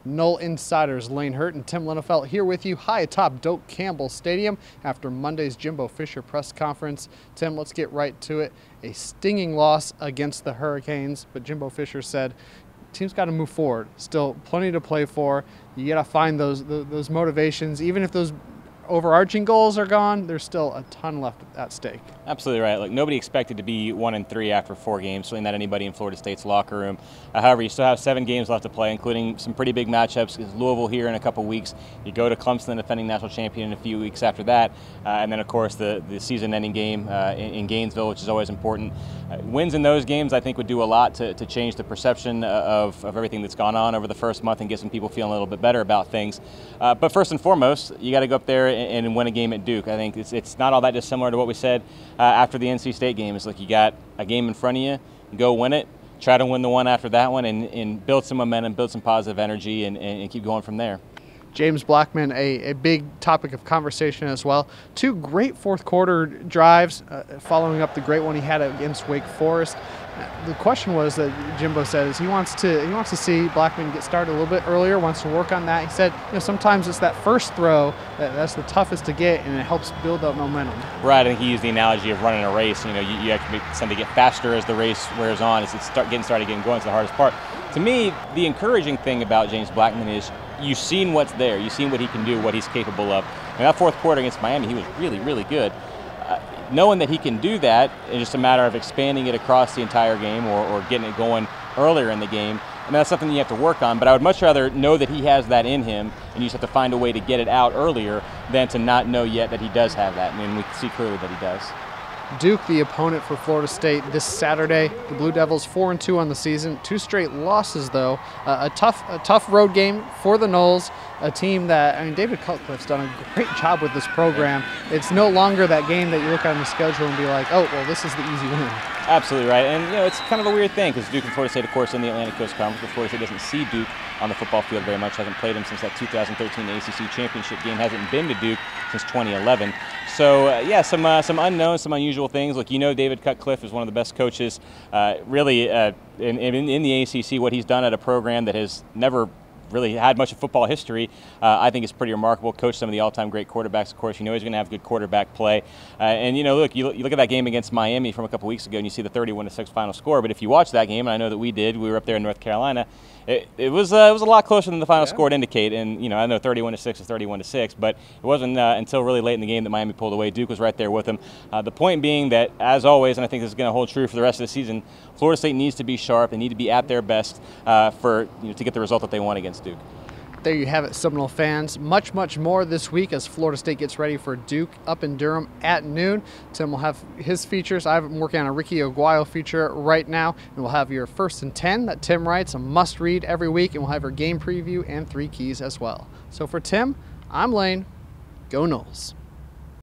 Nole insiders Lane Hurt and Tim Linnefelt here with you high atop Doak Campbell Stadium after Monday's Jimbo Fisher press conference. Tim, let's get right to it. A stinging loss against the Hurricanes, but Jimbo Fisher said team's got to move forward. Still plenty to play for. You got to find those motivations, even if those overarching goals are gone, there's still a ton left at stake. Absolutely right. Look, nobody expected to be 1-3 after 4 games, certainly not anybody in Florida State's locker room. However, you still have 7 games left to play, including some pretty big matchups. It's Louisville here in a couple weeks. You go to Clemson, defending national champion, in a few weeks after that. And then, of course, the season-ending game in Gainesville, which is always important. Wins in those games, I think, would do a lot to change the perception of everything that's gone on over the first month and get some people feeling a little bit better about things. But first and foremost, you got to go up there and win a game at Duke. I think it's not all that dissimilar to what we said after the NC State game. It's like you got a game in front of you, go win it, try to win the one after that one, and build some momentum, build some positive energy, and keep going from there. James Blackman, a big topic of conversation as well. 2 great fourth quarter drives following up the great one he had against Wake Forest. The question was that Jimbo says he wants to see Blackman get started a little bit earlier, wants to work on that. He said, sometimes it's that first throw that's the toughest to get, and it helps build up momentum. Right, I think he used the analogy of running a race. You have to tend to get faster as the race wears on. It's getting going. It's the hardest part. To me, the encouraging thing about James Blackman is you've seen what's there. You've seen what he can do, what he's capable of. That fourth quarter against Miami, he was really, really good. Knowing that he can do that, it's just a matter of expanding it across the entire game or getting it going earlier in the game. That's something you have to work on, but I would much rather know that he has that in him and you just have to find a way to get it out earlier than to not know yet that he does have that. We can see clearly that he does. Duke, the opponent for Florida State this Saturday. The Blue Devils 4-2 on the season. 2 straight losses, though. A tough road game for the Noles. A team that, David Cutcliffe's done a great job with this program. It's no longer that game that you look on the schedule and be like, oh, well, this is the easy win. Absolutely right. And, it's kind of a weird thing because Duke and Florida State, of course, in the Atlantic Coast Conference, but Florida State doesn't see Duke on the football field very much. Hasn't played him since that 2013 ACC championship game. Hasn't been to Duke since 2011. So, some unknowns, some unusual things. Look, David Cutcliffe is one of the best coaches, really, in the ACC. What he's done at a program that has never really had much of football history, I think is pretty remarkable. Coached some of the all-time great quarterbacks, of course. He's going to have good quarterback play. Look, you look at that game against Miami from a couple weeks ago and you see the 31-6 final score. But if you watch that game, and I know that we did, we were up there in North Carolina, it was a lot closer than the final score would indicate. And, I know 31-6 is 31-6, but it wasn't until really late in the game that Miami pulled away. Duke was right there with them. The point being that, as always, and I think this is going to hold true for the rest of the season, Florida State needs to be sharp. They need to be at their best to get the result that they want against Duke. There you have it, Seminole fans. Much more this week as Florida State gets ready for Duke up in Durham at noon. Tim will have his features. I'm working on a Ricky Aguayo feature right now. And we'll have your 1st and 10 that Tim writes, a must-read every week. And we'll have your game preview and 3 keys as well. So for Tim, I'm Lane. Go Noles.